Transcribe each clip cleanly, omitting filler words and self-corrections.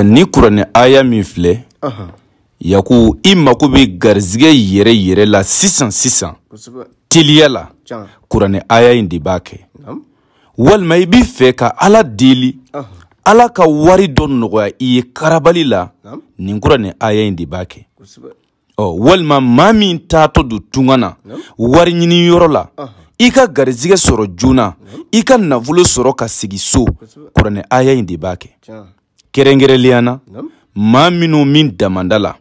ni kuranɛ aya min filɛ yaku i mako bɛ garizigɛ yɛrɛ la sisan teliya la kuranɛ aya in de b'a kɛ walima i b'i fɛ ka Ala deli Ala ka wari dɔ nɔgɔya i ye karabali la nin kuranɛ aya in de b'a kɛ walima maa min taatɔ don tunga na wari ɲini yɔrɔ la i ka garizigɛ sɔrɔ joona i ka nafolo sɔrɔ ka sigi so kuranɛ aya in de b'a kɛ kɛrɛnkɛrɛnnenya na maa minnu min damanda la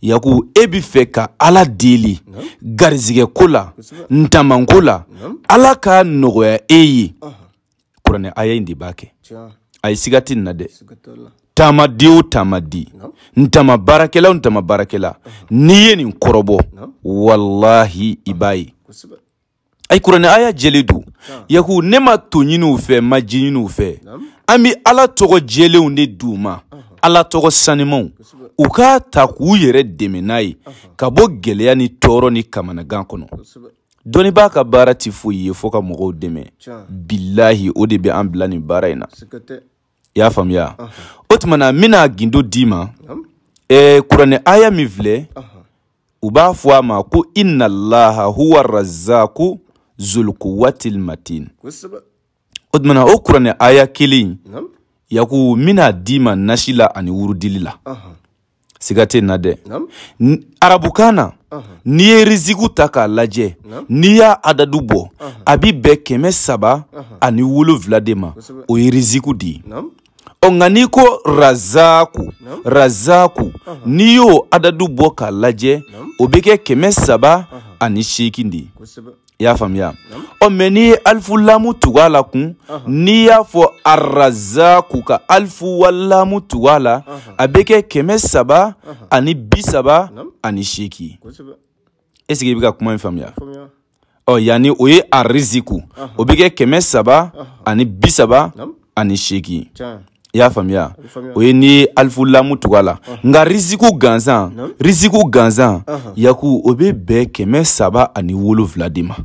yaku e b'i fɛ ka Ala deli garizigɛ ko la ntamanko la Ala ka nɔgɔya e ye kuranɛ aya in de b'a kɛ ayi sigati na dɛ tamadi o tamadi ntama barakɛla n'i ye nin kɔrɔbɔ wallahi i b'a ye ay kuranɛ aya jɛlen don yaku ne ma to ɲiniw fɛ ma ji ɲiniw fɛ an bɛ Ala tɔgɔ jɛlenw de d'u ma Ala tɔgɔ sanimanw u k'a ta k'u yɛrɛ dɛmɛ n'a ye ka bɔ gɛlɛya ni tɔɔrɔ ni kamanagan kɔnɔ dɔnnibaa ka baara tɛ foyi ye fo ka mɔgɔw dɛmɛ billahi o de bɛ an bila nin baara in na i y'a faamuya o tuma na n bɛna gindo d'i ma kuranɛ aya min filɛ u b'a fɔ a ma ko inna Allaha huwa razzaku zul quwwatil matin o tuma na o kuranɛ aya kelen yaku n bɛna d'i ma nasi la ani wurudili la siga tɛ na dɛ arabukan na n'i ye riziku ta k'a lajɛ n'i y'a adadu bɔ a bɛ bɛn 307 de ma o ye riziku di nka n'i ko razaku n'i y'o adadu bɔ k'a lajɛ o bɛ kɛ 308 de i y'a faamuya mɛ n'i ye alifu lamu tugu a la kun n'i y'a fɔ arazaku ka alifu walamu tugu a la a bɛ kɛ 338 est-ce que i bɛ ka kuma in faamuya yanni o ye ariziku o bɛ kɛ 338 i y'a faamuya o ye n'i ye alifu lamu tugu a la nka riziku gansan yaku o bɛ bɛn 307 de ma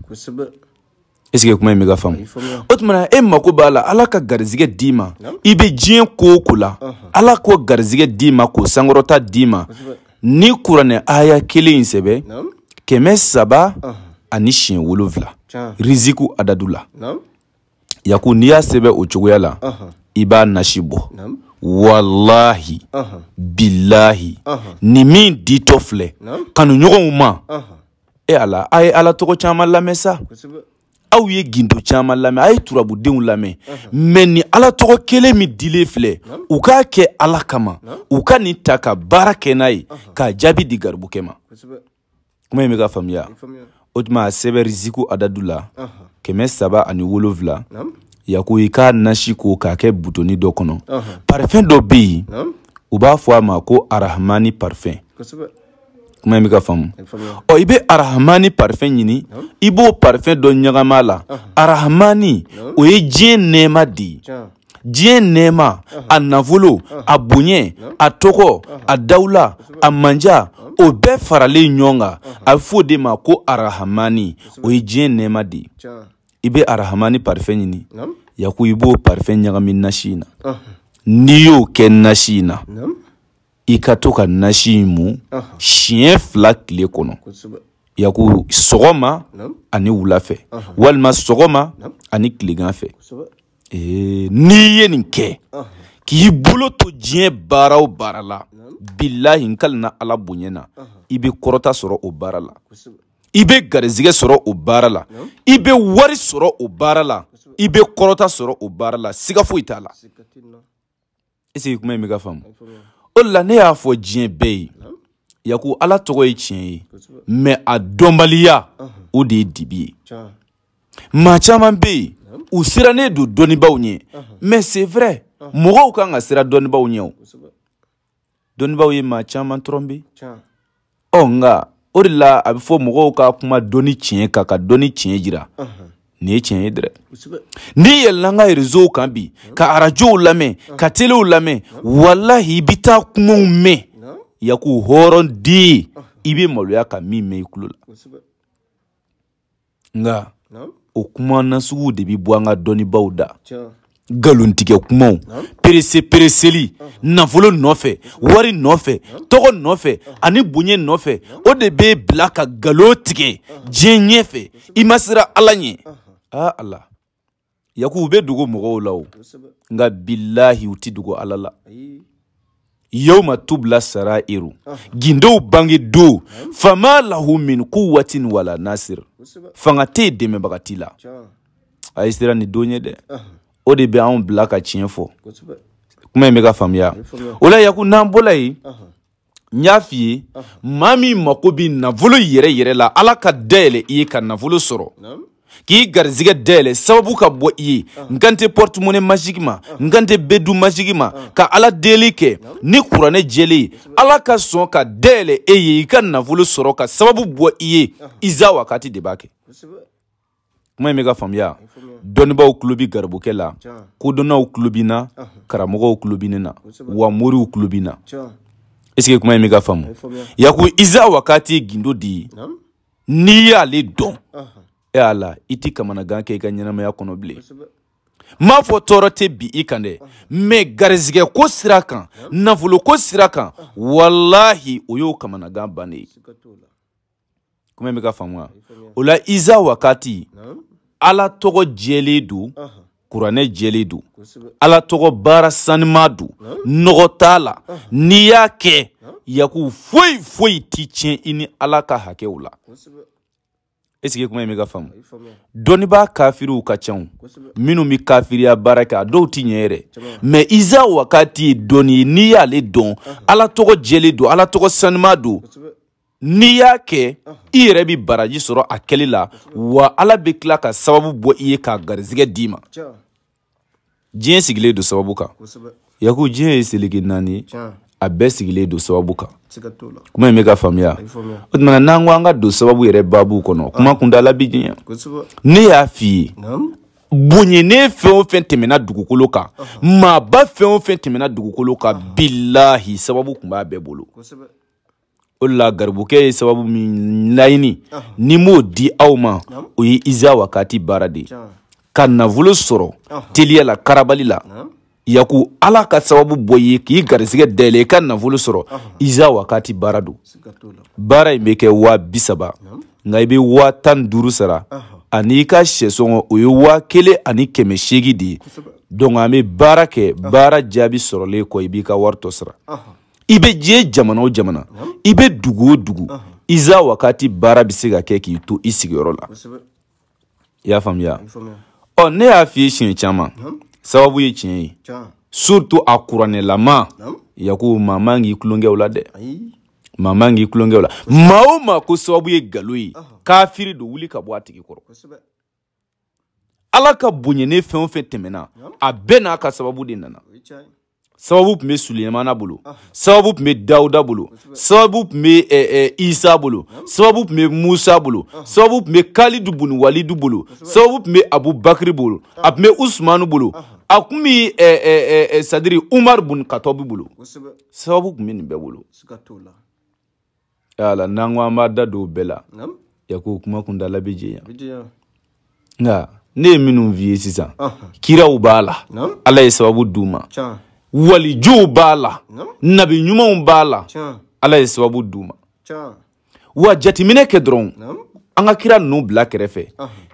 est-ce que kuma in bɛ ka faamu o tuma na e mako b'a la Ala ka garizigɛ d'i ma i bɛ diɲɛ ko o ko la Ala ko garizigɛ d'i ma k'o sankɔrɔta d'i ma ni kuranɛ aya kelen in sɛbɛ 307 riziku adadu la yaku n'i y'a sɛbɛ o cogoya la i b'a nasi bɔ wallahi billahi ni min ditɔ filɛ kanuɲɔgɔnw ma Ala a ye Ala tɔgɔ caman lamɛn sa aw ye gindo caman lamɛn a ye turabudenw lamɛn mais ni Ala tɔgɔ kelen min dilen filɛ u k'a kɛ Ala kama u ka nin ta ka baara kɛ n'a ye k'a jaabi di garibukɛ ma kuma in bɛ ka faamuya o tuma a sɛbɛn riziku adadu la 307 yaku i k'a nasi ko k'a kɛ butoni dɔ kɔnɔ parfum dɔ bɛ yen u b'a fɔ a ma ko arahamani parfum kuma in bɛ ka faamu i bɛ arahamani parfum ɲini i b'o parfum dɔ ɲagama la arahamani o ye diɲɛ nɛɛma de ye diɲɛ nɛɛma a nafolo a bonya a tɔgɔ a dawula a manja o bɛɛ faralen ɲɔgɔn kan a bɛ fɔ o de ma ko arahamani o ye diɲɛ nɛɛma de ye i bɛ arahamani parfum ɲini yaku i b'o parfum ɲagami nasi in na n'i y'o kɛ nasi in na i ka to ka nasi in mu siɲɛ 2 tile kɔnɔ yaku sɔgɔma ani wulafɛ walima sɔgɔma ani tilegan fɛ n'i ye nin kɛ k'i bolo to diɲɛ baara o baara la billahi n kalina Ala bonya na i bɛ kɔrɔta sɔrɔ o baara la i bɛ garizigɛ sɔrɔ o baara la i bɛ wari sɔrɔ o baara la i bɛ kɔrɔta sɔrɔ o baara la siga foyi t'a la est-ce que kuma in bɛ ka faamu o la ne y'a fɔ diɲɛ bɛɛ ye yaku Ala tɔgɔ ye tiɲɛ ye mais a dɔnbaliya o de ye dibi ye maa caman bɛ yen u sirannen don dɔnnibaaw ɲɛ mais c'est vrai mɔgɔw kan ka sira dɔnnibaaw ɲɛ o dɔnnibaaw ye maa caman tromper nka o de la a bɛ fɔ mɔgɔw ka kuma dɔnni tiɲɛ kan ka dɔnni tiɲɛ jira nin ye tiɲɛ ye dɛ n'i yɛlɛnna n ka réseau kan bi ka arajow lamɛn ka telew lamɛn wallahi i bɛ taa kumaw mɛn yaku hɔrɔn den i bɛ maloya ka min mɛn i tulo la nka o kuma nasugu de bɛ bɔ an ka dɔnnibaaw da galontigɛ kumaw pereseli nafolo nɔfɛ wari nɔfɛ tɔgɔ nɔfɛ ani bonya nɔfɛ o de bɛ bila ka galo tigɛ diɲɛ ɲɛfɛ i ma sira Ala ɲɛ Allah yaku bɛ dogo mɔgɔw la o nka billahi u ti dogo Ala la yawma tubla sarairu gindow bange do fama lahu min quwwatin wala nasir fanga te dɛmɛbaga ti la a sera ni donye de o de bɛ anw bila ka tiɲɛ fɔ kuma in bɛ ka faamuya o la yaku n'an bɔla yen n y'a f'i ye maa min mako bɛ nafolo yɛrɛ la Ala ka dayɛlɛ i ye ka nafolo sɔrɔ k'i garizigɛ dayɛlɛ sababu ka bɔ i ye n kan tɛ porte-monnaie magique ma n kan tɛ bedu magique ma ka Ala deli kɛ ni kuranɛ jɛlen Ala ka sɔn ka dayɛlɛ e ye i ka nafolo sɔrɔ ka sababu bɔ i ye iza wakati de b'a kɛ kuma in bɛ ka faamuya dɔnnibaw tulo bɛ garibukɛ la kodɔnnaw tulo bɛ na karamɔgɔw tulo bɛ ne na wa moriw tulo bɛ na est-ce que kuma in bɛ ka faamu yaku iza wakati ye gindo di ye n'i y'ale dɔn e Ala i ti kamanagan kɛ i ka ɲɛnamaya kɔnɔ bilen m'a fɔ tɔɔrɔ tɛ bi i kan dɛ mais garizigɛ ko sira kan nafolo ko sira kan wallahi o y'o kamanagan bannen ye kuma in bɛ ka faamu o la iza wakati Ala tɔgɔ jɛlen don kuranɛ jɛlen don Ala tɔgɔ baara sanima don nɔgɔ t'a la n'i y'a kɛ yaku foyi ti tiɲɛ i ni Ala ka hakɛw la est-ce que kuma in bɛ ka faamu dɔnnibaa kafiriw ka ca minnu bɛ kafiriya baara kɛ a dɔw ti ɲɛ yɛrɛ mais iza wakati ye dɔnni ye n'i y'ale dɔn Ala tɔgɔ jɛlen don Ala tɔgɔ sanima don n'i y'a kɛ i yɛrɛ bɛ baraji sɔrɔ a kɛli la wa Ala bɛ tila ka sababu bɔ i ye ka garizigɛ d'i ma diɲɛ sigilen don sababu kan yaku diɲɛ ye seleke 4 ye a bɛɛ sigilen don sababu kan kuma in bɛ ka faamuya o tuma n'an ko an ka don sababu yɛrɛ babu kɔnɔ kuma kuntala bi diɲɛ ne y'a f'i ye bonyene fɛn o fɛn tɛmɛna dugukolo kan maaba fɛn o fɛn tɛmɛna dugukolo kan billahi sababu kun b'a bɛɛ bolo o la garibukɛ ye sababu min laɲini ni m'o di aw ma o ye iza wakati baara de ka nafolo sɔrɔ teliya la karabali la yaku Ala ka sababu bɔ ye k'i garizigɛ dayɛlɛ i ka nafolo sɔrɔ iza wakati baara don baara in bɛ kɛ 30,000 nka i bɛ 15,000 sara ani i ka sɛsɔngɔ o ye 1,880 de ye donc an bɛ baara kɛ baara jaabi sɔrɔlen kɔ i b'i ka wari tɔ sara i bɛ diɲɛ jamana o jamana i bɛ dugu o dugu iza wakati baara bɛ se ka kɛ k'i to i sigiyɔrɔ la i y'a faamuya ɔ ne y'a f'i ye siɲɛ caman sababu ye tiɲɛ ye surtout a kuranɛlama yaku maa man k'i tulonkɛ o la dɛ maa man k'i tulonkɛ o la maa o maa ko sababu ye nkalon ye kafiri don wuli ka bɔ a tigi kɔrɔ Ala ka bonyene fɛn o fɛn tɛmɛna a bɛɛ n'a ka sababu de nana sababu tun bɛ Sulemana bolo sababu tun bɛ Dawuda bolo sababu tun bɛ Isa bolo sababu tun bɛ Musa bolo sababu tun bɛ Kalidu bun Walidu bolo sababu tun bɛ Abubakari bolo a tun bɛ Usmanu bolo a tun bɛ sadiri Umar bun Katobi bolo sababu tun bɛ nin bɛɛ bolo yala n'an ko an b'a da don o bɛɛ la yaku kuma kuntala bɛ jɛya nka ne ye minnu f'i ye sisan kiraw b'a la Ala ye sababu d'u ma walijuw b'a la nabi ɲumanw b'a la Ala ye sababu d'u ma wa jateminɛ kɛ dɔrɔn an ka kira ninnu bila kɛrɛfɛ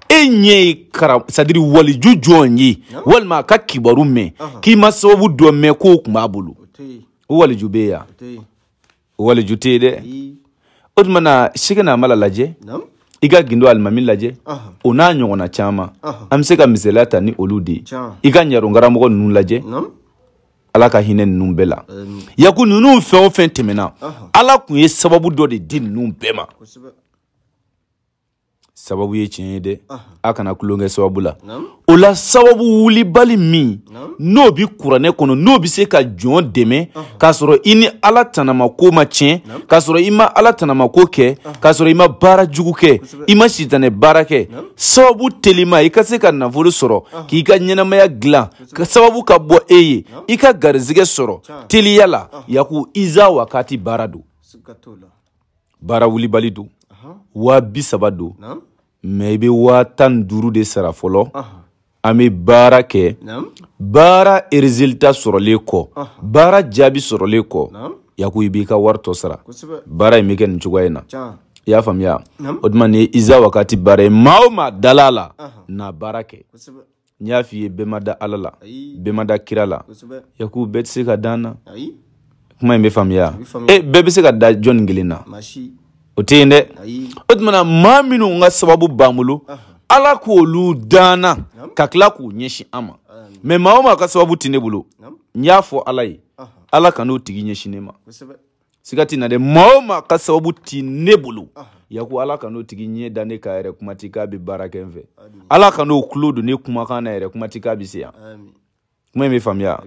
e ɲɛ ye c'est-à-dire waliju jɔn ye walima a ka kibaru mɛn k'i ma sababu dɔ mɛn k'o tun b'a bolo o waliju bɛ yan o waliju tɛ yen dɛ o tuma na sɛgɛ n'a mala lajɛ i ka gindo alimami lajɛ o n'a ɲɔgɔnna caman an bɛ se ka misaliya ta ni olu de ye i ka ɲɛrɔnkaramɔgɔ ninnu lajɛ Ala ka hinɛ ninnu bɛɛ la yaku ninnu fɛn o fɛn tɛmɛna Ala kun ye sababu dɔ de di ninnu bɛɛ ma sababu ye tiɲɛ ye dɛ a kana kulonkɛ sababu la o la sababu wulibali min n'o bi kuranɛ kɔnɔ n'o bi se ka jɔn dɛmɛ k'a sɔrɔ i ni Ala tanama ko ma tiɲɛ k'a sɔrɔ i ma Ala tanama ko kɛ k'a sɔrɔ i ma baara jugu kɛ i ma sitanɛ baara kɛ sababu telima i ka se ka nafolo sɔrɔ k'i ka ɲɛnamaya dilan ka sababu ka bɔ e ye i ka garizigɛ sɔrɔ teliya la yaku iza wakati baara don baara wulibali don 30,000 don mais i bɛ 15,000 de sara fɔlɔ ami baara kɛ baara résultat sɔrɔlen kɔ baara jaabi sɔrɔlen kɔ yaku i b'i ka wari tɔ sara baara in bɛ kɛ nin cogoya in na i y'a faamuya o tuma ni iza wakati baara ye maa o maa dala la na baara kɛ n y'a f'i ye bɛɛ ma da ala la bɛɛ ma da kira la yaku bɛɛ tɛ se ka dan na kuma in bɛ faamuya bɛɛ bɛ se ka da jɔnni kelen na o tɛ yen dɛ o tuma na maa minnu ka sababu b'an bolo ala k'olu danna ka tila k'u ɲɛsin an ma mais maa o maa ka sababu tɛ ne bolo n y'a fɔ ala ye ala ka n'o tigi ɲɛsin ne ma siga tɛ na dɛ maa o maa ka sababu tɛ ne bolo yaku ala ka n'o tigi ɲɛ da ne ka yɛrɛ kuma ti k'a bɛ baara kɛ n fɛ ala ka n'o tulo don ne kumakan na yɛrɛ kuma ti k'a bɛ se yan kuma in bɛ faamuya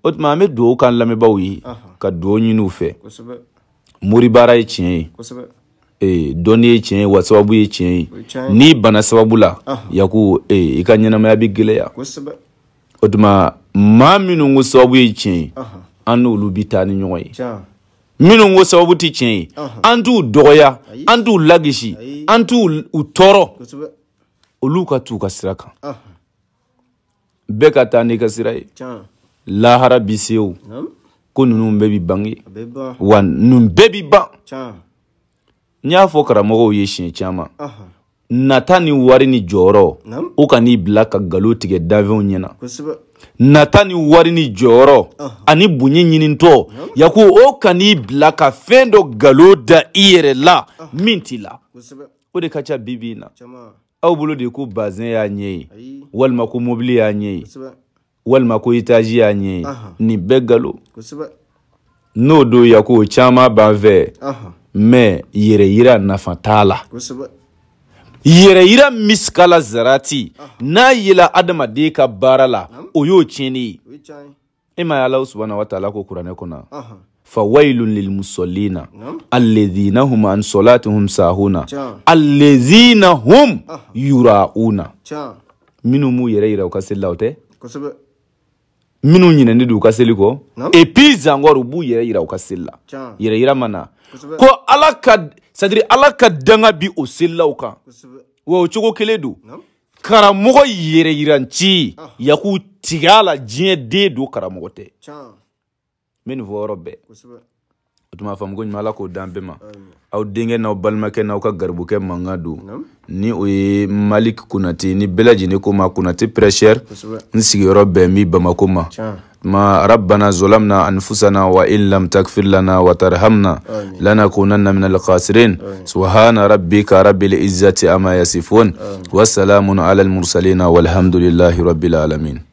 o tuma an bɛ dugawu k'an lamɛnbaaw ye ka dugawu ɲini u fɛ mori baara ye tiɲɛ ye dɔnni ye tiɲɛ ye wa sababu ye tiɲɛ ye n'i bana sababu la yaku i ka ɲɛnamaya bɛ gɛlɛya o tuma maa minnu ko sababu ye tiɲɛ ye an n'olu bɛ taa ni ɲɔgɔn ye minnu ko sababu tɛ tiɲɛ ye an t'u dɔgɔya an t'u lagisi an t'u tɔɔrɔ olu ka t'u ka sira kan bɛɛ ka taa n'i ka sira ye lahara bi se o ko ninnu bɛɛ bi bange wa ninnu bɛɛ bi ban n y'a fɔ karamɔgɔw ye siɲɛ caman nata ni wari ni jɔyɔrɔ o ka n'i bila ka nkalon tigɛ danfɛnw ɲɛna nata ni wari ni jɔyɔrɔ ani bonya ɲinitɔ yaku o ka n'i bila ka fɛn dɔ nkalon da i yɛrɛ la min t'i la o de ka ca bibi in na aw bolo de ko bazin y'a ɲɛ ye walima ko mobili y'a ɲɛ ye walima ko etazi y'a ɲɛ ye nin bɛɛ nkalon n'o don yaku o caman b'an fɛ mais yɛrɛ yira nafa t'a la yɛrɛ yira miskala zarati n'a yela adamaden ka baara la o y'o tiɲɛni ye e ma ye Alahu subhanahu wa ta'ala ko kuranɛ kɔnɔ fawailun lil musallina alladhina hum an salatihim sahuna alladhina hum yurauna minnu m'u yɛrɛ yira u ka seli la o tɛ minnu ɲinɛni don u ka seli kɔ et puis encore u b'u yɛrɛ yira u ka seli la yɛrɛ yira mana ko ala ka c'est-à-dire ala ka danga bi o selilaw kan wa o cogo kelen don karamɔgɔ yɛrɛ yiranci yaku tigɛ la diɲɛ den don karamɔgɔ tɛ n bɛ nin fɔ yɔrɔ bɛɛ o tuma faamu ko ɲuman ala k'o dan bɛɛ ma aw denkɛ n'aw balimakɛ n'aw ka garibukɛ mankan don ni o ye Malik Konate ni bɛɛ lajɛlen ko ma Konate prêcheur n sigiyɔrɔ bɛn mi Bamako ma ما ربنا ظلمنا أنفسنا وإن لم تغفر لنا وترحمنا لنكونن من الخاسرين سبحان ربك رب العزة عما يصفون والسلام على المرسلين والحمد لله رب العالمين.